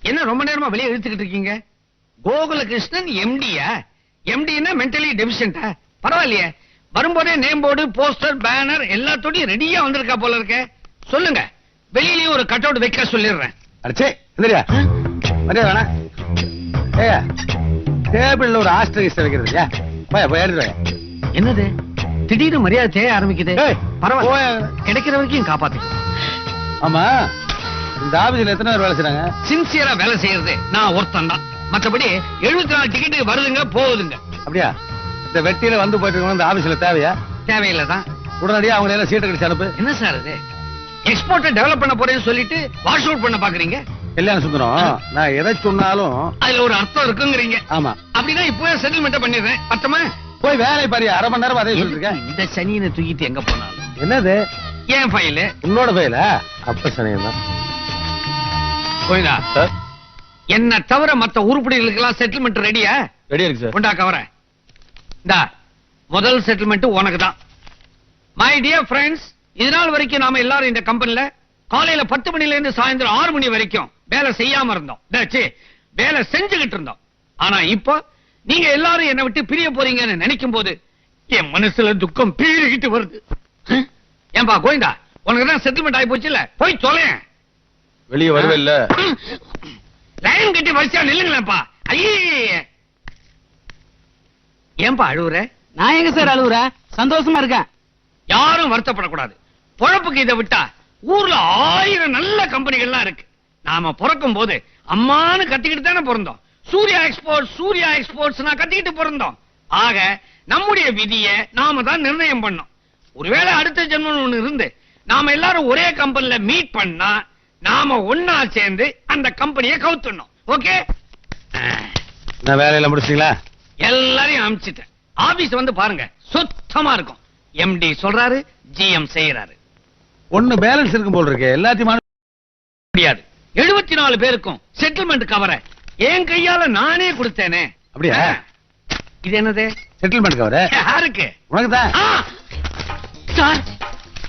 என்ன ரொம்ப நேரமா வெளியே இழுத்துக்கிட்டு இருக்கீங்க? கோகுலகிருஷ்ணன் எம்டியா? எம்டினா மென்டலி டெபிஷியன்டா? பரவாயில்லையே, வரும்போதே நேம் போர்டு, போஸ்டர், பேனர் எல்லாத்தோடையும் ரெடியா வந்திருக்கா போல இருக்க. சொல்லுங்க, வெளியிலயும் ஒரு கட் அவுட் வைக்க சொல்லிடுறேன். அடிச்சே இந்திரியா மரியாதை வேணா. ஏயா டேபிள்ல ஒரு ஆஸ்ட்ரேலிஸ்ட் வைக்கிறது இல்லையா? போய் எடுத்து. என்னது திடீர்னு மரியாதை தேய ஆரம்பிக்குது? பரவாயில்ல, கிடைக்கிற வரைக்கும் காப்பாத்து. ஆமா, இந்த ஆபீஸ்ல எத்தனை பேர் வேலை செய்றாங்க? சின்சியரா வேலை செய்யறது நான் ஒருத்தன் தான். மற்றபடி 74 டிக்கெட் வருதுங்க போகுதுங்க. அப்படியா? இந்த வெட்டியில வந்து போயிட்டு இருக்கவங்க இந்த ஆபீஸ்ல தேவையா? தேவையில்லதான். உடனடியா அவங்க எல்லாம் சீட்டை கடிச்சு அனுப்பு. என்ன சார் இது? எக்ஸ்போர்ட் டெவலப் பண்ண போறேன்னு சொல்லிட்டு வாஷ் அவுட் பண்ண பாக்குறீங்க. கல்யாண சுந்தரம், நான் எதை சொன்னாலும் அதுல ஒரு அர்த்தம் இருக்குங்கிறீங்க. ஆமா, அப்படின்னா இப்பவே செட்டில்மெண்ட் பண்ணிடுறேன். பத்தமா போய் வேலை பாரு. அரை மணி நேரம் அதே சொல்லிட்டு இருக்கேன். இந்த சனியனை தூக்கிட்டு எங்க போனாலும். என்னது ஏன் ஃபைல்? உன்னோட ஃபைலா? அப்ப சனியன் தான். போயிடா. என்ன தவிர மத்த உருப்படிகளுக்கெல்லாம் செட்டில்மெண்ட் ரெடியா? ரெடியா இருக்கு சார். கொண்டா கவர. இந்தா முதல் செட்டில்மெண்ட் உனக்கு தான். மை டியர் ஃப்ரெண்ட்ஸ், இதனால் வரைக்கும் நாம எல்லாரும் இந்த கம்பெனில காலையில 10 மணில இருந்து சாயந்தரம் 6 மணி வரைக்கும் வேலை செய்யாம இருந்தோம். வேலை செஞ்சுகிட்டு இருந்தோம். ஆனா இப்போ நீங்க எல்லாரும் என்னை விட்டு பிரிய போறீங்கன்னு நினைக்கும் போது என் மனசுல துக்கம் பீறிக்கிட்டு வருது. ஏன்பா கோவிந்தா, உனக்கு தான் செட்டில்மெண்ட் ஆகி போச்சு இல்ல? போய் சொல்லேன். வெளியே வருவே இல்ல. லைன் கட்டி வரிசையா நில்லுங்களேப்பா. ஐயே, ஏன்பா அழுவுற? நான் எங்க சார் அழுவுறேன்? சந்தோஷமா இருக்கேன். யாரும் வருத்தப்படக்கூடாது. பொழப்புக்கு இதை விட்டா ஊர்ல 1000 நல்ல கம்பெனிகள்லாம் இருக்கு. நாம பிறக்கும் போது அம்மான்னு கத்திக்கிட்டு தானே பிறந்தோம். சூர்யா எக்ஸ்போர்ட்ஸ் நான் கத்திக்கிட்டு பிறந்தோம். ஆக நம்முடைய விதியை நாம தான் நிர்ணயம் பண்ணோம். ஒருவேளை அடுத்த ஜென்மம் ஒண்ணு இருந்து நாம எல்லாரும் ஒரே கம்பெனில மீட் பண்ணா நாம ஒன்னா சேர்ந்து அந்த கம்பெனியை கவுத்துடணும். ஓகே? நான் வேலையில முடிச்சிட்டீங்களா? எல்லாரையும் அனுப்பிச்சிட்டேன். ஆபீஸ் வந்து பாருங்க, சுத்தமா இருக்கும். எம்டி சொல்றாரு, ஜிஎம் செய்யறாரு. ஒண்ணு பேலன்ஸ் இருக்கும் போல இருக்கு. எல்லாத்தையும் முடியாது. 74 பேருக்கும் செட்டில்மெண்ட் கவர என் கையால நானே கொடுத்தேனே. அப்படியா? இது என்னது? செட்டில்மெண்ட் கவர யாருக்கு? உனக்கு தான். சார்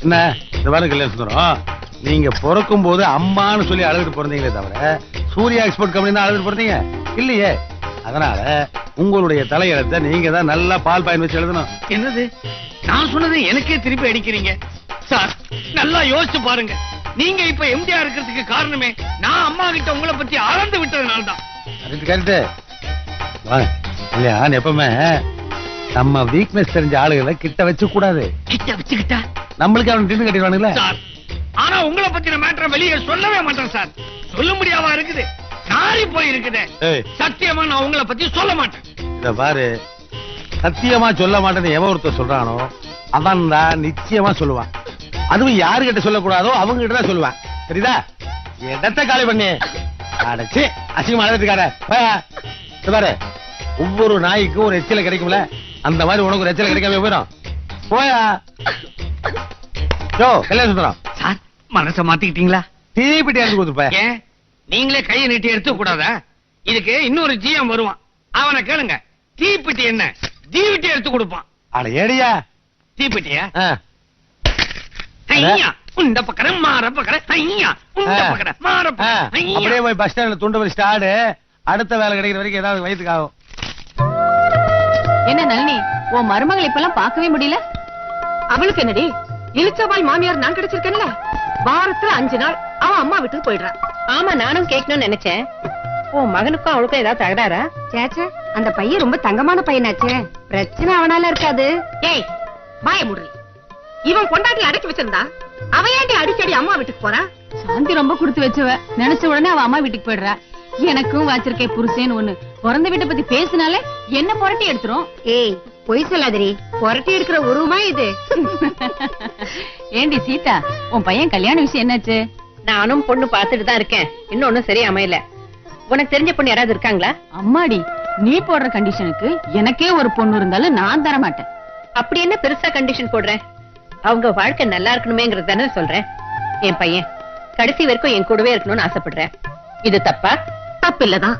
என்ன இந்த வாரம் கல்யாணம் சுந்தரம், நீங்க பிறக்கும் போது அம்மான்னு சொல்லி அழுதுட்டு பிறந்தீங்களே தவிர சூர்யா எக்ஸ்போர்ட் கம்பெனி தான் அழுதுட்டு பிறந்தீங்க இல்லையே. அதனால உங்களுடைய தலையெழுத்தை நீங்க தான் நல்லா பால் பாயின் வச்சு எழுதணும். என்னது? நான் சொன்னது எனக்கே திருப்பி அடிக்கிறீங்க. சார் நல்லா யோசிச்சு பாருங்க. நீங்க இப்ப எம்டிஆர் இருக்கிறதுக்கு காரணமே நான் அம்மா கிட்ட உங்களை பத்தி அளந்து விட்டதுனால தான். கரெக்ட். இல்லையா, எப்பவுமே நம்ம வீக்னஸ் தெரிஞ்ச ஆளுகளை கிட்ட வச்சு கூடாது. கிட்ட வச்சுக்கிட்டா நம்மளுக்கு அவன் டின்னு கட்டிடுவானுங்களே சார். ஆனா உங்களை பத்தின மேட்டரை வெளியே சொல்லவே மாட்டேன் சார். சொல்ல முடியாம இருக்குது, நாரி போய் இருக்குது. சத்தியமா நான் உங்களை பத்தி சொல்ல மாட்டேன். இத பாரு, சத்தியமா சொல்ல மாட்டேன்னு எவன் ஒருத்தர் சொல்றானோ அவன் தான் நிச்சயமா சொல்லுவான். அதுவும் யாருகிட்ட சொல்லக்கூடாதோ அவங்க கிட்ட தான் சொல்லுவான். சரிதா? இடத்தை காலி பண்ணி அடைச்சு அசிங்கமா அழுதுக்கார பாரு. ஒவ்வொரு நாய்க்கும் ஒரு எச்சில கிடைக்கும்ல, அந்த மாதிரி உனக்கு ஒரு எச்சில கிடைக்காம போயிடும். போயா கல்யாணம் சுந்தரம். சார் மனசை மாத்திக்கிட்டீங்களா? தீப்பிட்டி எடுத்து கொடுத்துப்ப. ஏன் நீங்களே கையை நீட்டி எடுத்து கூடாதா? இதுக்கு இன்னொரு ஜிஎம் வருவான். அவனை கேளுங்க, தீப்பிட்டி என்ன தீவிட்டி எடுத்து கொடுப்பான். அட ஏடியா தீப்பிட்டியா? உண்ட பக்கறம் மாற பக்கறம் மாற அப்படியே போய் பஸ் ஸ்டாண்ட்ல துண்டு வச்சு ஆடு. அடுத்த வேலை கிடைக்கிற வரைக்கும் ஏதாவது வயிற்றுக்கு ஆகும். என்ன நளினி, உன் மருமகளை இப்பெல்லாம் பார்க்கவே முடியல. அவளுக்கு என்னடி இளிச்சவாய் மாமியார் நான் கிடைச்சிருக்கேன்ல. வாரத்துல 5 நாள் அவன் அம்மா வீட்டுக்கு போயிடுறான். ஆமா, நானும் கேட்கணும்னு நினைச்சேன். உன் மகனுக்கும் அவளுக்கும் ஏதாவது தகராறா? சேச்சே, அந்த பையன் ரொம்ப தங்கமான பையனாச்சே, பிரச்சனை அவனால இருக்காது. ஏய் வாய முடி. இவன் கொண்டாட்டி அடக்கி வச்சிருந்தா அவன் ஏண்டி அடிக்கடி அம்மா வீட்டுக்கு போறா? சாந்தி ரொம்ப கொடுத்து வச்சவ. நினைச்ச உடனே அவ அம்மா வீட்டுக்கு போயிடுறா. எனக்கும் வச்சிருக்கேன் புருஷன் ஒண்ணு. பிறந்த வீட்டை பத்தி பேசினாலே என்ன புரட்டி எடுத்துரும். ஏய் பொய் சொல்லாதரி, புரட்டி எடுக்கிற உருவமா இது? ஏண்டி சீதா, உன் பையன் கல்யாண விஷயம் என்னாச்சு? நானும் பொண்ணு பாத்துட்டு தான் இருக்கேன். இன்னொன்னு சரி அமையல. உனக்கு தெரிஞ்ச பொண்ணு யாராவது இருக்காங்களா? அம்மாடி, நீ போடுற கண்டிஷனுக்கு எனக்கே ஒரு பொண்ணு இருந்தாலும் நான் தர மாட்டேன். அப்படி என்ன பெருசா கண்டிஷன் போடுறேன்? அவங்க வாழ்க்கை நல்லா இருக்கணுமேங்கறது தானே சொல்றேன். என் பையன் கடைசி வரைக்கும் என் கூடவே இருக்கணும்னு ஆசைப்படுறேன். இது தப்பா? தப்பு இல்லதான்.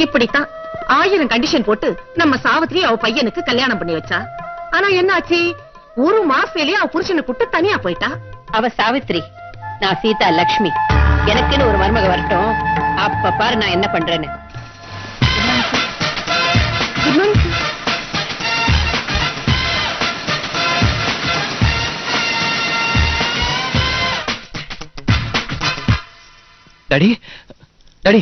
இப்படித்தான் 1000 கண்டிஷன் போட்டு நம்ம சாவித்திரி அவ பையனுக்கு கல்யாணம் பண்ணி வச்சா. ஆனா என்ன ஆச்சு? ஒரு மாசத்திலேயே அவ புருஷனை கூட்டு தனியா போயிட்டா. அவ சாவித்திரி, நான் சீதா லட்சுமி. எனக்குன்னு ஒரு மருமக வரட்டும், அப்ப பாரு நான் என்ன பண்றேன்னு. Good morning sir. Daddy daddy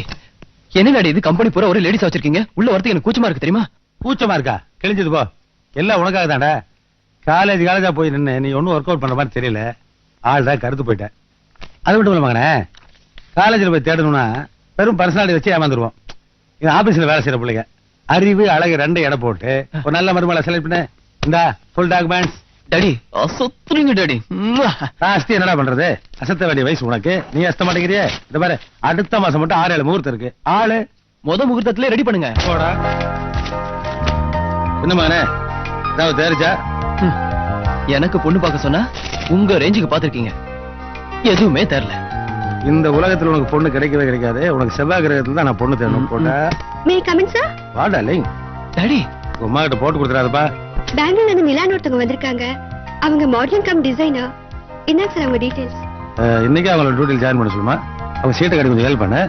என்ன டாடி இது கம்பெனி பூரா ஒரு லேடிஸ் வச்சிருக்கீங்க, உள்ள வரதுக்கு எனக்கு கூச்சமா இருக்கு தெரியுமா? கூச்சமா இருக்கா? கிழிஞ்சது போ. எல்லாம் உனக்காக தான்டா. காலேஜா போய் நின்னு நீ ஒன்னும் ஒர்க் அவுட் பண்ற மாதிரி தெரியல. ஆள்டா கருத்து போயிட்டேன். அது மட்டும் இல்ல மகனே, காலேஜில் போய் தேடணும்னா வெறும் பர்சனாலிட்டி வச்சு ஏமாந்துருவோம். இது ஆபீஸ்ல வேலை செய்யற பிள்ளைங்க அறிவு அழகு ரெண்டு எடை போட்டு ஒரு நல்ல மருமகளை செலக்ட் பண்ணு. இந்த ஃபுல் டாக்குமெண்ட்ஸ். டாடி அசத்துறீங்க டாடி. அஸ்தி என்னடா பண்றது? அசத்த வேண்டிய வயசு உனக்கு, நீ அசத்த மாட்டேங்கிறியே. இந்த பாரு, அடுத்த மாசம் மட்டும் 6-7 முகூர்த்தம் இருக்கு. ஆளு முகூர்த்தத்திலே ரெடி பண்ணுங்க. போடா. என்ன மகனே, ஏதாவது தெரிஞ்சா? எனக்கு பொண்ணு பார்க்க சொன்னா உங்க ரேஞ்சுக்கு பாத்திருக்கீங்க, எதுவுமே தெரியல. இந்த உலகத்துல உனக்கு பொண்ணு கிடைக்கவே கிடைக்காது. உனக்கு செவ்வாய் கிரகத்துல தான் நான் பொண்ணு தேடணும். போட்டா மே கமிங் சார். வாடா லிங். டாடி உமா கிட்ட போட்டு கொடுத்துறாதப்பா. பெங்களூர்ல இருந்து மிலான் ஒருத்தவங்க வந்திருக்காங்க. அவங்க மாடலிங் கம் டிசைனர். என்ன சார் அவங்க டீடைல்ஸ்? இன்னைக்கு அவங்கள டியூட்டியில் ஜாயின் பண்ண சொல்லுமா. அவங்க சீட்டை கட்டி கொஞ்சம் ஹெல்ப் பண்ணு.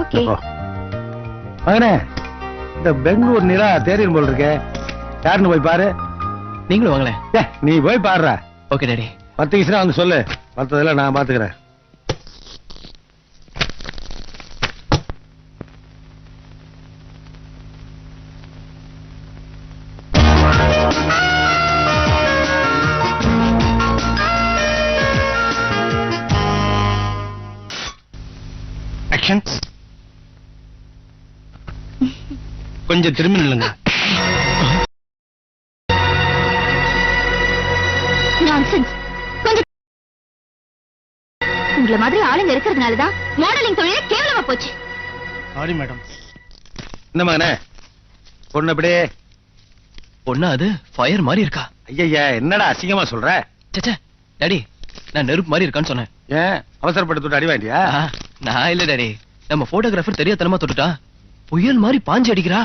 ஓகே. மகனே, இந்த பெங்களூர் நிலா தேரியும் போல் இருக்கே, யாருன்னு போய் பாரு. நீங்களும் வாங்களேன். நீ போய் பாடுற. Okay daddy. 10 நிமிஷம் வந்து சொல்லு, மற்றதெல்லாம் நான் பாத்துக்கிறேன். கொஞ்சம் திரும்பி நில்லுங்க. நான்சென்ஸ். கொஞ்சம் உங்கள மாதிரி ஆளுங்க இருக்கிறதுனால தான் மாடலிங் தொழிலே கேவலமா போச்சு. Sorry madam. என்ன மகனே, பொண்ணு அப்படியே? பொண்ணு அது ஃபயர் மாதிரி இருக்கா. ஐயா, என்னடா அசிங்கமா சொல்ற? சச்சா டாடி, நான் நெருப்பு மாதிரி இருக்கான்னு சொன்னேன். ஏன் அவசரப்பட்டு தொட்டு அடி வாங்கிட்டியா? நான் இல்ல டாடி, நம்ம போட்டோகிராஃபர் தெரியாதனமா தொட்டுட்டா புயல் மாதிரி பாஞ்சு அடிக்கிறா.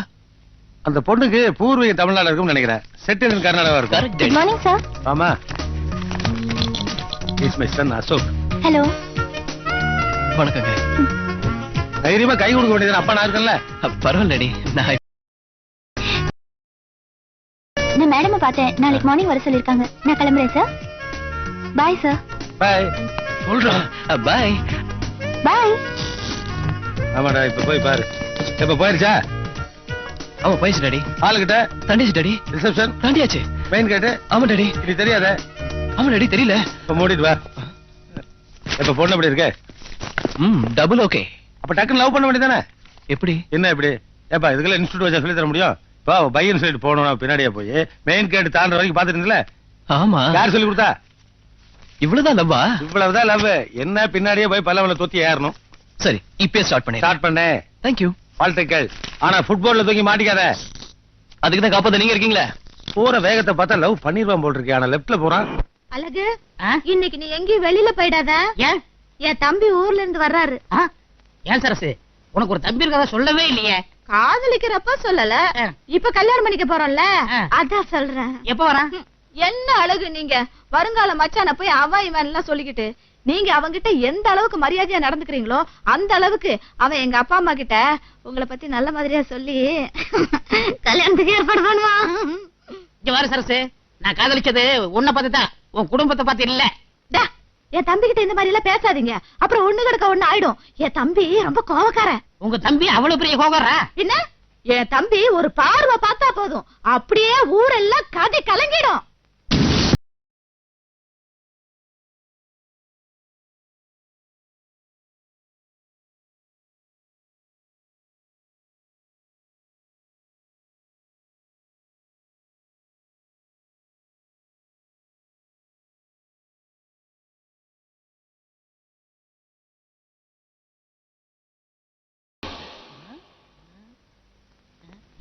அந்த பொண்ணுக்கு பூர்வீக தமிழ்நாடு இருக்கும்னு நினைக்கிறேன். செட்டில் கர்நாடகா இருக்கும். Correct good daddy. Morning sir. ஆமா. Is my son Ashok. Hello. வணக்கங்க. தைரியமா கை கொடுக்க வேண்டியது அப்பா நான் இருக்கேன்ல. பரவாயில்ல டாடி, நான் மேடமை பார்த்தேன். நாளைக்கு மார்னிங் வர சொல்லிருக்காங்க. நான் கிளம்புறேன் சார். Bye sir. பாய். சொல்றேன். Bye bye. ஆமாடா, இப்ப போய் பாரு. இப்ப போயிருச்சா? ஆமா போயிடுச்சு டாடி. ஆளுகிட்ட தாண்டிச்சு டாடி. ரிசப்ஷன் தாண்டியாச்சு. Main gate. ஆமா டாடி. இது தெரியாத? ஆமா டாடி, தெரியல. இப்ப மூடிட்டு வா. இப்ப பொண்ணு எப்படி இருக்கு? Double okay. அப்ப டக்குன்னு லவ் பண்ண வேண்டியதானே? எப்படி? என்ன எப்படி? ஏப்பா இதுக்கெல்லாம் இன்ஸ்டியூட் வச்சா சொல்லி தர முடியும்? இப்போ பையன் சொல்லிட்டு போகணும், பின்னாடியே போய் மெயின் கேட்டு தாண்டுற வரைக்கும் பாத்துட்டு இருந்தல. ஆமா. யார் சொல்லி கொடுத்தா? இவ்வளவுதான் லவ்வா? இவ்வளவுதான் லவ். என்ன பின்னாடியே போய் பல்லவல தொத்தி ஏறணும். சரி, இப்பயே ஸ்டார்ட் பண்ணு. ஸ்டார்ட் பண்ணு. தேங்க்யூ. வாழ்த்துக்கள். ஆனா ஃபுட்பால்ல தூக்கி மாட்டிக்காத. அதுக்கு தான் காப்பாத்த நீங்க இருக்கீங்களா? போற வேகத்தை பார்த்தா லவ் பண்ணிடுவான் போல் இருக்கு. ஆனா லெஃப்ட்ல போறான். அழகு, இன்னைக்கு நீ எங்கேயும் வெளியில போயிடாத. ஏன்? என் தம்பி ஊர்ல இருந்து வர்றாரு. ஏன் சரசு, உனக்கு ஒரு தம்பி இருக்கதா சொல்லவே இல்லையே. காதலிக்கிறப்ப சொல்லல, இப்ப கல்யாணம் பண்ணிக்க போறோம்ல, அதான் சொல்றேன். எப்ப வரான்? என்ன அழகு நீங்க வருங்கால மச்சான போய் அவன் இவன் எல்லாம் சொல்லிக்கிட்டு, நீங்க அவங்கிட்ட எந்த அளவுக்கு மரியாதையா நடந்துக்கிறீங்களோ அந்த அளவுக்கு அவன் எங்க அப்பா அம்மா கிட்ட உங்களை பத்தி நல்ல மாதிரியா சொல்லி கல்யாணத்துக்கு ஏற்பாடு பண்ணுவான். இங்க வர சரசு, நான் காதலிச்சது உன்னை பார்த்து தான், உன் குடும்பத்தை பார்த்து இல்ல. என் தம்பி கிட்ட இந்த மாதிரி எல்லாம் பேசாதீங்க, அப்புறம் ஒண்ணு கிடக்க ஒண்ணு ஆயிடும். என் தம்பி ரொம்ப கோவக்காரன். உங்க தம்பி அவ்வளவு பெரிய கோகரா? என்ன? என் தம்பி ஒரு பார்வை பார்த்தா போதும், அப்படியே ஊரெல்லாம் கதை கலங்கிடும்.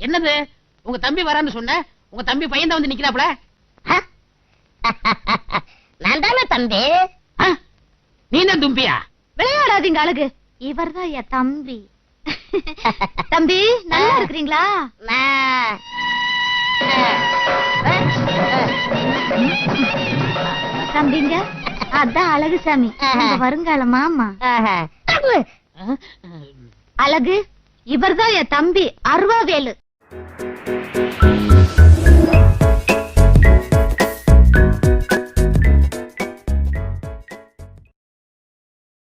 என்னது உங்க தம்பி வரான்னு சொன்ன? உங்க தம்பி பையன் தான் வந்து நிக்கிறாப்ல. நான் தானே தம்பி. நீ தான் தும்பியா? விளையாடாதீங்க அழகு, இவர்தான் என் தம்பி. தம்பி நல்லா இருக்கிறீங்களா? தம்பிங்க அதான் அழகு சாமி, வருங்கால மாமா. அழகு, இவர்தான் என் தம்பி அருவாவேலு.